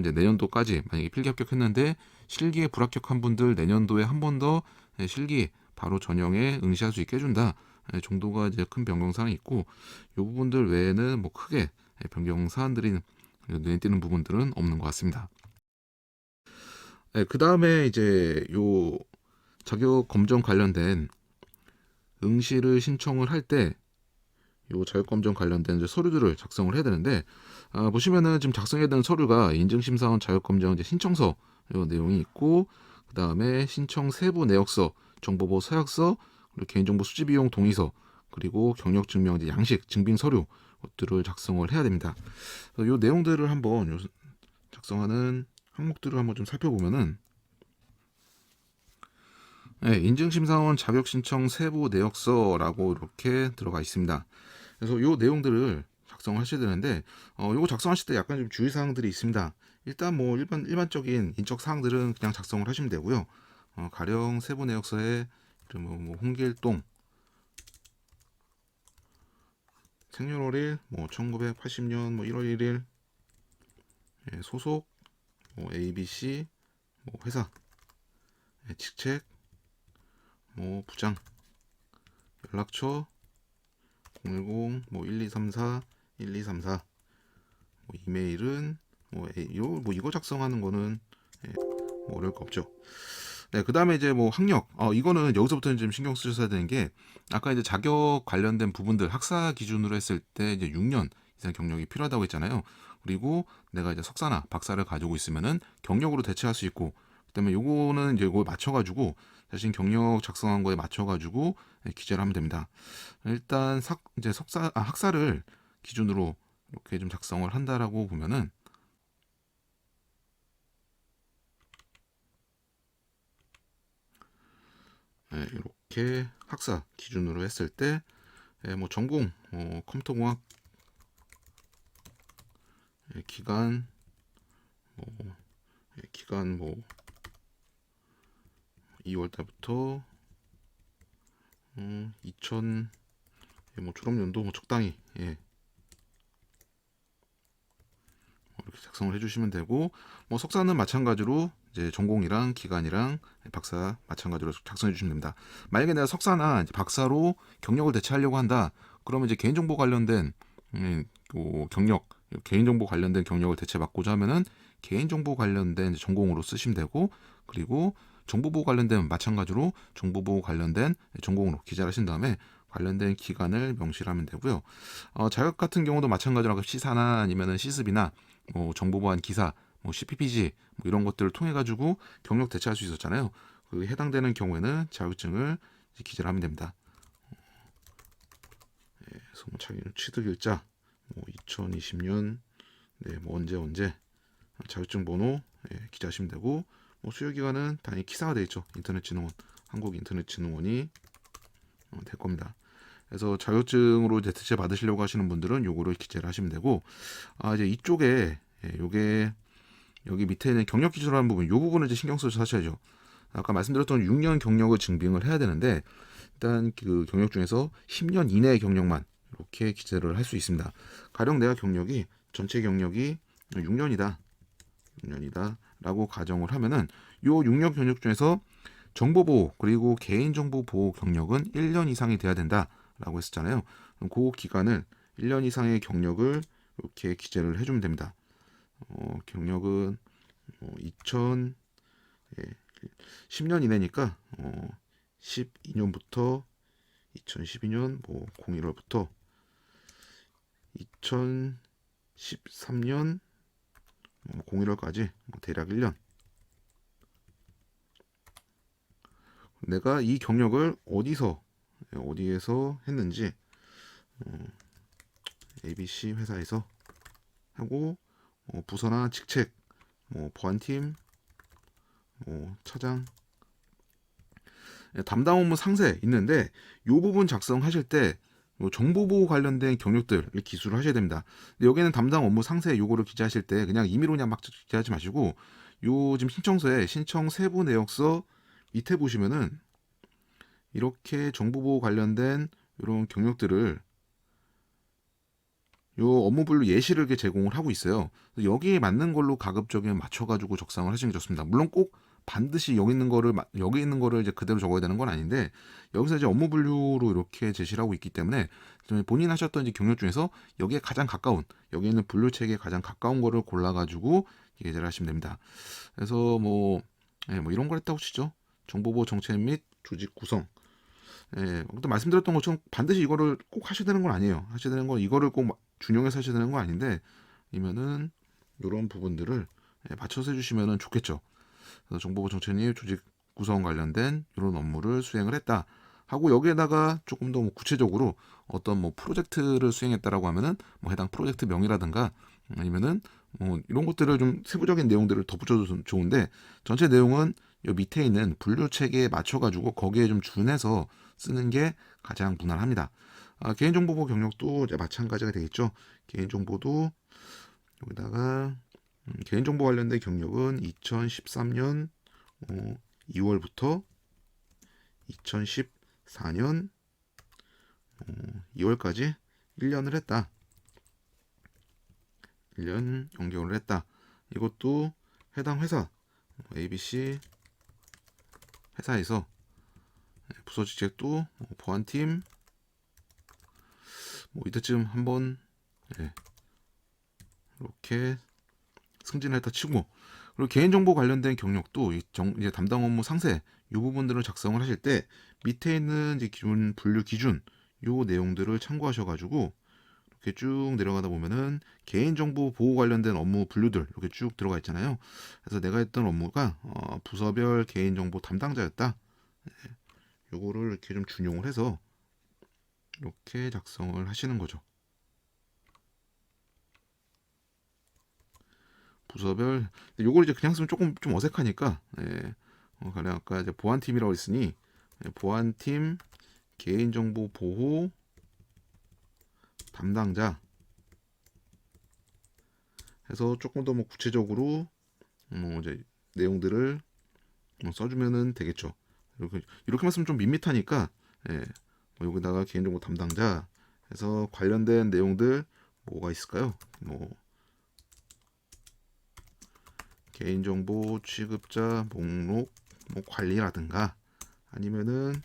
이제 내년도까지 만약에 필기 합격했는데 실기에 불합격한 분들 내년도에 한 번 더 실기 바로 전형에 응시할 수 있게 해준다 정도가 이제 큰 변경사항이 있고 이 부분들 외에는 뭐 크게 변경사항들이 눈에 띄는 부분들은 없는 것 같습니다. 그 다음에 이제 요 자격 검정 관련된 응시를 신청을 할 때 요 자격 검정 관련된 이제 서류들을 작성을 해야 되는데 보시면은 지금 작성해야 되는 서류가 인증심사원 자격 검정 이제 신청서 요 내용이 있고 그 다음에 신청 세부 내역서, 정보보호 서약서, 그리고 개인정보 수집 비용 동의서, 그리고 경력 증명 이제 양식 증빙 서류 것들을 작성을 해야 됩니다. 요 내용들을 한번 작성하는 항목들을 한번 좀 살펴보면은 인증심사원 자격신청 세부 내역서라고 이렇게 들어가 있습니다. 그래서 이 내용들을 작성하셔야 되는데 이거 작성하실 때 약간 좀 주의사항들이 있습니다. 일단 뭐 일반적인 인적 사항들은 그냥 작성을 하시면 되고요. 가령 세부 내역서에 뭐 홍길동 생년월일 뭐 1980년 뭐 1월 1일 소속 뭐 ABC 뭐 회사 직책 뭐 부장 연락처 010 뭐 1234 1234 뭐 이메일은 뭐 이거 작성하는 거는 뭐 어려울 거 없죠. 그 다음에 이제 뭐 학력 이거는 여기서부터는 좀 신경 쓰셔야 되는 게 아까 이제 자격 관련된 부분들 학사 기준으로 했을 때 이제 6년 이상 경력이 필요하다고 했잖아요. 그리고 내가 이제 석사나 박사를 가지고 있으면은 경력으로 대체할 수 있고, 그다음에 요거는 이제 이거 맞춰가지고 자신 경력 작성한 거에 맞춰가지고 기재를 하면 됩니다. 일단 이제 학사를 기준으로 이렇게 좀 작성을 한다라고 보면은 이렇게 학사 기준으로 했을 때 뭐 전공 컴퓨터공학 기간 뭐 기간 뭐 2월 달부터 2000 뭐 졸업연도 뭐 적당히 이렇게 작성을 해주시면 되고, 뭐 석사는 마찬가지로 이제 전공이랑 기간이랑 박사 마찬가지로 작성해 주시면 됩니다. 만약에 내가 석사나 이제 박사로 경력을 대체하려고 한다, 그러면 이제 개인정보 관련된 경력, 개인정보 관련된 경력을 대체받고자 하면은 개인정보 관련된 전공으로 쓰시면 되고, 그리고 정보보호 관련된 마찬가지로 정보보호 관련된 전공으로 기재를 하신 다음에 관련된 기간을 명시를 하면 되고요. 자격 같은 경우도 마찬가지로 시사나 아니면은 시습이나 뭐 정보보안 기사, 뭐 CPPG 뭐 이런 것들을 통해 가지고 경력 대체할 수 있었잖아요. 그 해당되는 경우에는 자격증을 기재를 하면 됩니다. 그래서 뭐 자기 취득일자, 뭐 2020년 뭐 언제 자격증 번호 기재하시면 되고, 뭐 수요 기간은 당연히 키사가 되어 있죠. 인터넷진흥원, 한국인터넷진흥원이 될 겁니다. 그래서 자격증으로 이제 대체 받으시려고 하시는 분들은 요거를 기재를 하시면 되고, 이제 이쪽에 요게 여기 밑에 있는 경력 기준이라는 부분, 요 부분을 이제 신경 써서 하셔야죠. 아까 말씀드렸던 6년 경력을 증빙을 해야 되는데, 일단 그 경력 중에서 10년 이내의 경력만 이렇게 기재를 할 수 있습니다. 가령 내가 경력이 전체 경력이 6년이다라고 가정을 하면은 요 6년 경력 중에서 정보보호 그리고 개인정보보호 경력은 1년 이상이 돼야 된다라고 했었잖아요. 그럼 그 기간을 1년 이상의 경력을 이렇게 기재를 해주면 됩니다. 경력은 10년 이내니까 12년부터 2012년 뭐 01월부터 2013년 01월까지 대략 1년. 내가 이 경력을 어디에서 했는지 ABC 회사에서 하고, 부서나 직책, 뭐 보안팀, 뭐 차장, 담당 업무 상세 있는데 이 부분 작성하실 때 정보보호 관련된 경력들을 기술을 하셔야 됩니다. 근데 여기는 담당 업무 상세 요거를 기재하실 때 그냥 임의로 그냥 막 기재하지 마시고, 요 지금 신청서에 신청 세부 내역서 밑에 보시면은 이렇게 정보보호 관련된 이런 경력들을 요 업무 분류 예시를 이렇게 제공을 하고 있어요. 여기에 맞는 걸로 가급적이면 맞춰가지고 적상을 하시는 게 좋습니다. 물론 꼭 반드시 여기 있는 거를 이제 그대로 적어야 되는 건 아닌데, 여기서 이제 업무 분류로 이렇게 제시를 하고 있기 때문에 본인 하셨던 이제 경력 중에서 여기에 가장 가까운, 여기 있는 분류 체계에 가장 가까운 거를 골라가지고 예제를 하시면 됩니다. 그래서 뭐 이런 걸 했다고 치죠. 정보보호 정책 및 조직 구성. 또 말씀드렸던 것처럼 반드시 이거를 꼭 하셔야 되는 건 아니에요. 하셔야 되는 건 이거를 꼭 준용해서 하셔야 되는 건 아닌데, 이면은 이런 부분들을 맞춰서 해주시면 좋겠죠. 그래서 정보보호 정책 및 조직 구성 관련된 이런 업무를 수행을 했다 하고, 여기에다가 조금 더 뭐 구체적으로 어떤 뭐 프로젝트를 수행했다라고 하면은 뭐 해당 프로젝트 명이라든가 아니면은 뭐 이런 것들을 좀 세부적인 내용들을 덧붙여도 좋은데, 전체 내용은 요 밑에 있는 분류 체계에 맞춰가지고 거기에 좀 준해서 쓰는 게 가장 무난합니다. 개인정보보호 경력도 이제 마찬가지가 되겠죠. 개인정보도 여기다가 개인정보 관련된 경력은 2013년 2월부터 2014년 2월까지 1년을 했다. 1년 연경을 했다. 이것도 해당 회사 ABC 회사에서 부서 직책도 보안팀 뭐 이때쯤 한번 이렇게 승진을 했다 치고, 그리고 개인정보 관련된 경력도 이제 담당 업무 상세 이 부분들을 작성을 하실 때 밑에 있는 이제 기준 분류 기준 요 내용들을 참고하셔가지고 이렇게 쭉 내려가다 보면은 개인정보 보호 관련된 업무 분류들 이렇게 쭉 들어가 있잖아요. 그래서 내가 했던 업무가 부서별 개인정보 담당자였다. 요거를 이렇게 좀 준용을 해서 이렇게 작성을 하시는 거죠. 부서별 요걸 이제 그냥 쓰면 조금 좀 어색하니까 가령 아까 이제 보안팀이라고 했으니 보안팀 개인정보 보호 담당자 해서 조금 더 뭐 구체적으로 뭐 이제 내용들을 써주면은 되겠죠. 이렇게만 쓰면 좀 밋밋하니까 뭐 여기다가 개인정보 담당자 해서 관련된 내용들 뭐가 있을까요? 뭐 개인정보 취급자 목록 뭐 관리라든가 아니면은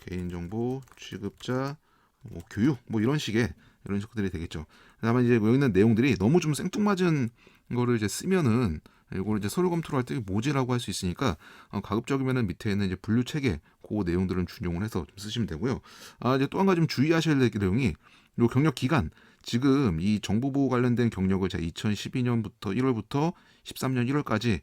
개인정보 취급자 뭐 교육 뭐 이런 식들이 되겠죠. 다만 이제 여기 있는 내용들이 너무 좀 생뚱맞은 거를 이제 쓰면은 이걸 이제 서류 검토를 할 때 뭐지라고 할 수 있으니까 가급적이면은 밑에 있는 이제 분류 체계 그 내용들은 준용을 해서 좀 쓰시면 되고요. 이제 또 한 가지 좀 주의하셔야 될 내용이 요 경력 기간 지금 이 정보보호 관련된 경력을 제가 2012년부터 1월부터 13년 1월까지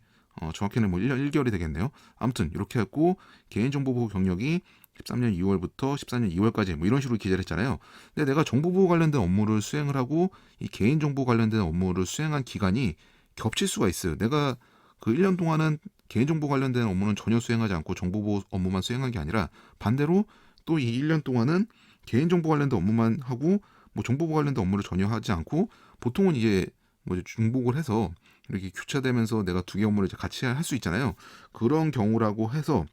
정확히는 뭐 1년 1개월이 되겠네요. 아무튼 이렇게 했고 개인정보보호 경력이 13년 2월부터 14년 2월까지 뭐 이런 식으로 기재를 했잖아요. 근데 내가 정보보호 관련된 업무를 수행을 하고 이 개인정보 관련된 업무를 수행한 기간이 겹칠 수가 있어요. 내가 그 1년 동안은 개인정보 관련된 업무는 전혀 수행하지 않고 정보보호 업무만 수행한 게 아니라 반대로 또 이 1년 동안은 개인정보 관련된 업무만 하고 뭐 정보보호 관련된 업무를 전혀 하지 않고 보통은 이제 뭐 이제 중복을 해서 이렇게 교차되면서 내가 두 개 업무를 이제 같이 할 수 있잖아요. 그런 경우라고 해서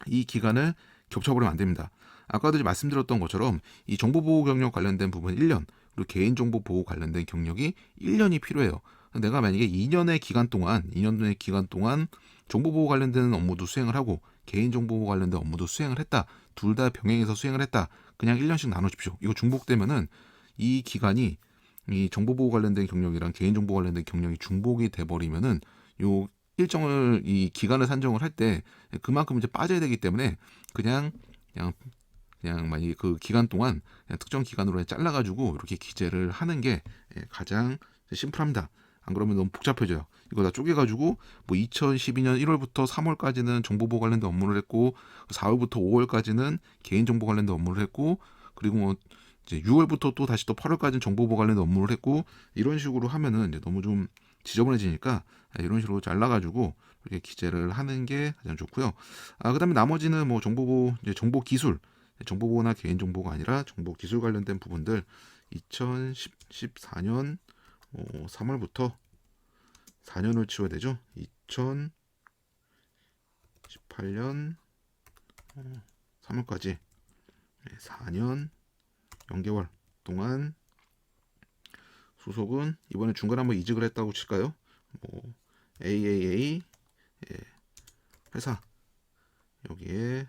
이 기간을 겹쳐버리면 안 됩니다. 아까도 말씀드렸던 것처럼 이 정보보호 경력 관련된 부분 1년 그리고 개인정보 보호 관련된 경력이 1년이 필요해요. 내가 만약에 2년의 기간 동안 정보보호 관련된 업무도 수행을 하고 개인정보 관련된 업무도 수행을 했다. 둘 다 병행해서 수행을 했다. 그냥 1년씩 나눠주십시오. 이거 중복되면은 이 기간이 이 정보보호 관련된 경력이랑 개인정보 관련된 경력이 중복이 돼버리면은 요 일정을 이 기간을 산정을 할 때 그만큼 이제 빠져야 되기 때문에 그냥 만약에 그 기간 동안 그냥 특정 기간으로 잘라가지고 이렇게 기재를 하는 게 가장 심플합니다. 안 그러면 너무 복잡해져요. 이거 다 쪼개가지고 뭐 2012년 1월부터 3월까지는 정보보호 관련된 업무를 했고 4월부터 5월까지는 개인정보 관련된 업무를 했고 그리고 뭐 이제 6월부터 또 다시 또 8월까지는 정보보호 관련된 업무를 했고 이런 식으로 하면은 이제 너무 좀 지저분해지니까 이런 식으로 잘라가지고 이렇게 기재를 하는 게 가장 좋고요. 그다음에 나머지는 뭐 정보보호, 이제 정보기술, 정보보호나 개인정보가 아니라 정보기술 관련된 부분들 2014년 3월부터 4년을 치워야 되죠. 2018년 3월까지 4년 0개월 동안 소속은 이번에 중간에 한번 이직을 했다고 칠까요? 뭐 AAA 회사 여기에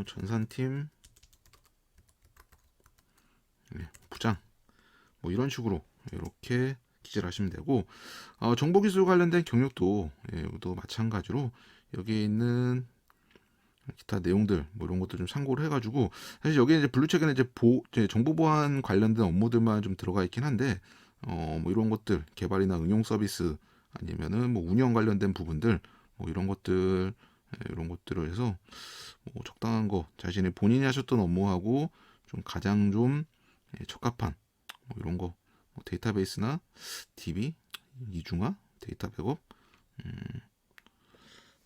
전산팀 부장 뭐 이런 식으로 이렇게 기재를 하시면 되고 정보기술 관련된 경력도 또 마찬가지로 여기에 있는 기타 내용들 뭐 이런 것도 좀 참고를 해가지고 사실 여기에 이제 블루체크는 이제 정보 보안 관련된 업무들만 좀 들어가 있긴 한데 뭐 이런 것들 개발이나 응용 서비스 아니면은 뭐 운영 관련된 부분들 뭐 이런 것들을 해서 뭐 적당한 거 자신이 본인이 하셨던 업무하고 좀 가장 좀 적합한 뭐 이런 거 뭐 데이터베이스나 DB 이중화 데이터 백업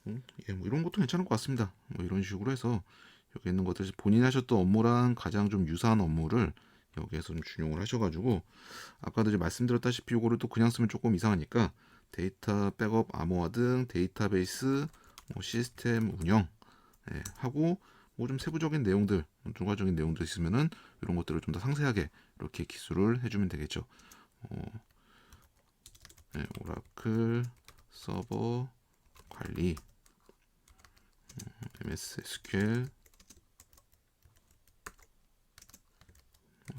뭐 이런 것도 괜찮을 것 같습니다. 뭐 이런 식으로 해서 여기 있는 것들 본인이 하셨던 업무랑 가장 좀 유사한 업무를 여기에서 좀 준용을 하셔가지고 아까도 이제 말씀드렸다시피 이거를 또 그냥 쓰면 조금 이상하니까 데이터 백업 암호화 등 데이터베이스 뭐 시스템 운영 하고 뭐 좀 세부적인 내용들 추가적인 내용들 있으면은 이런 것들을 좀 더 상세하게 이렇게 기술을 해주면 되겠죠. 오라클 서버 관리 MS SQL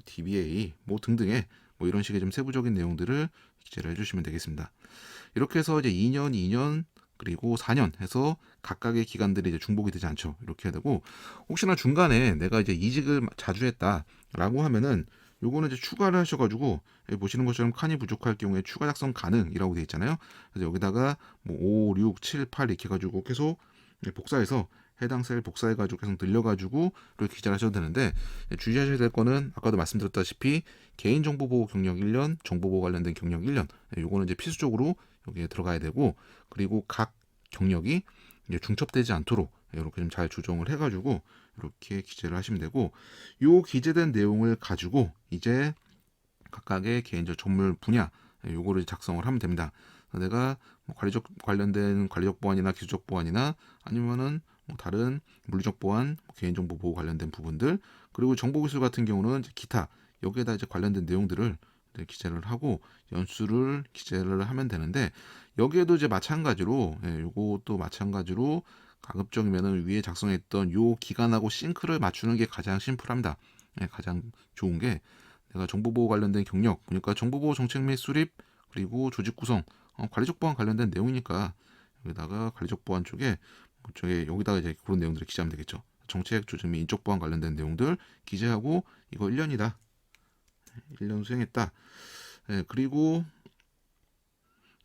DBA 뭐 등등의 뭐 이런 식의 좀 세부적인 내용들을 기재를 해주시면 되겠습니다. 이렇게 해서 이제 2년 그리고 4년 해서 각각의 기간들이 이제 중복이 되지 않죠. 이렇게 해야 되고, 혹시나 중간에 내가 이제 이직을 자주 했다라고 하면은 요거는 이제 추가를 하셔가지고, 여기 보시는 것처럼 칸이 부족할 경우에 추가 작성 가능이라고 되어 있잖아요. 그래서 여기다가 뭐 5, 6, 7, 8 이렇게 해가지고 계속 복사해서 해당 셀 복사해가지고 계속 늘려가지고 이렇게 기재를 하셔도 되는데, 주의하셔야 될 거는 아까도 말씀드렸다시피 개인정보보호 경력 1년, 정보보호 관련된 경력 1년, 요거는 이제 필수적으로 여기에 들어가야 되고, 그리고 각 경력이 이제 중첩되지 않도록 이렇게 좀 잘 조정을 해가지고 이렇게 기재를 하시면 되고, 요 기재된 내용을 가지고 이제 각각의 개인적 전문 분야 요거를 작성을 하면 됩니다. 내가 뭐 관리적 관련된 관리적 보안이나 기술적 보안이나 아니면은 뭐 다른 물리적 보안, 개인정보 보호 관련된 부분들, 그리고 정보기술 같은 경우는 이제 기타 여기에다 이제 관련된 내용들을 이제 기재를 하고 연수를 기재를 하면 되는데, 여기에도 이제 마찬가지로 요것도 마찬가지로 가급적이면은 위에 작성했던 요 기간하고 싱크를 맞추는 게 가장 심플합니다. 가장 좋은 게 내가 정보보호 관련된 경력, 그러니까 정보보호 정책 및 수립, 그리고 조직 구성, 관리적 보안 관련된 내용이니까 여기다가 관리적 보안 쪽에 여기다가 이제 그런 내용들을 기재하면 되겠죠. 정책, 조직 및 인적 보안 관련된 내용들 기재하고 이거 1년이다. 1년 수행했다. 그리고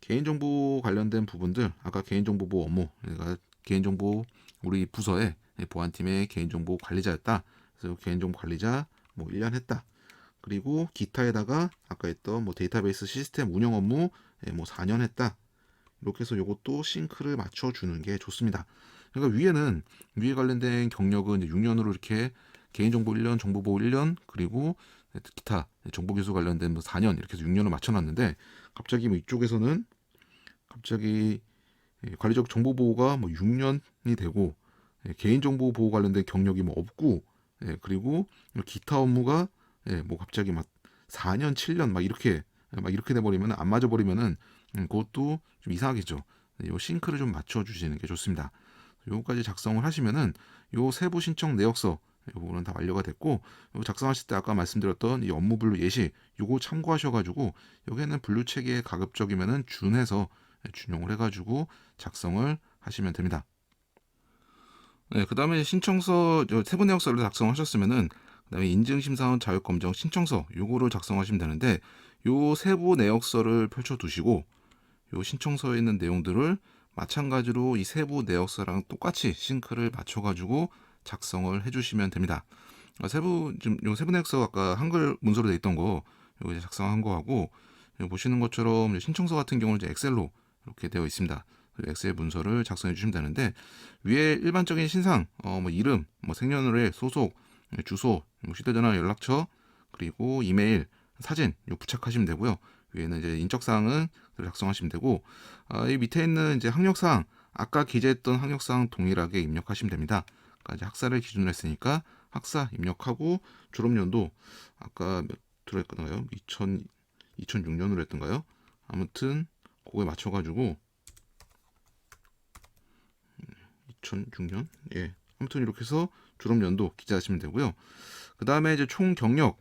개인정보 관련된 부분들, 아까 개인정보 보호 업무, 내가 개인정보 우리 부서의 보안팀의 개인정보 관리자였다. 그래서 개인정보 관리자 뭐 1년 했다. 그리고 기타에다가 아까 했던 뭐 데이터베이스 시스템 운영 업무 뭐 4년 했다. 이렇게 해서 이것도 싱크를 맞춰주는 게 좋습니다. 그러니까 위에 관련된 경력은 이제 6년으로 이렇게 개인정보 1년, 정보보호 1년, 그리고 기타 정보기술 관련된 뭐 4년 이렇게 해서 6년을 맞춰놨는데, 갑자기 뭐 이쪽에서는 갑자기 관리적 정보보호가 뭐 6년이 되고 개인정보 보호 관련된 경력이 뭐 없고, 그리고 기타 업무가 뭐 갑자기 막 4년, 7년 막 이렇게 돼버리면 안 맞아버리면은 그것도 좀 이상하겠죠. 요 싱크를 좀 맞춰주시는 게 좋습니다. 요거까지 작성을 하시면은 요 세부 신청 내역서 요 부분은 다 완료가 됐고, 요 작성하실 때 아까 말씀드렸던 이 업무 분류 예시 요거 참고하셔가지고 여기에는 분류 체계에 가급적이면은 준해서 준용을 해가지고 작성을 하시면 됩니다. 그 다음에 신청서 세부 내역서를 작성하셨으면은 그다음에 인증심사원 자격검정 신청서 요거를 작성하시면 되는데, 요 세부 내역서를 펼쳐두시고 요 신청서에 있는 내용들을 마찬가지로 이 세부 내역서랑 똑같이 싱크를 맞춰가지고 작성을 해주시면 됩니다. 요 세부 내역서 아까 한글 문서로 돼 있던 거 요거 이제 작성한 거하고, 보시는 것처럼 신청서 같은 경우는 이제 엑셀로 이렇게 되어 있습니다. 엑셀 문서를 작성해 주시면 되는데, 위에 일반적인 신상, 뭐 이름, 뭐 생년월일, 소속, 주소, 뭐 휴대전화, 연락처, 그리고 이메일, 사진 요 부착하시면 되고요. 위에는 이제 인적사항은 작성하시면 되고, 이 밑에 있는 이제 학력사항, 아까 기재했던 학력사항 동일하게 입력하시면 됩니다. 그러니까 이제 학사를 기준으로 했으니까 학사 입력하고, 졸업연도 아까 몇 들어있나요? 2006년으로 했던가요? 아무튼 그거에 맞춰가지고 2006년? 예. 아무튼 이렇게 해서 졸업연도 기재하시면 되고요. 그 다음에 이제 총 경력,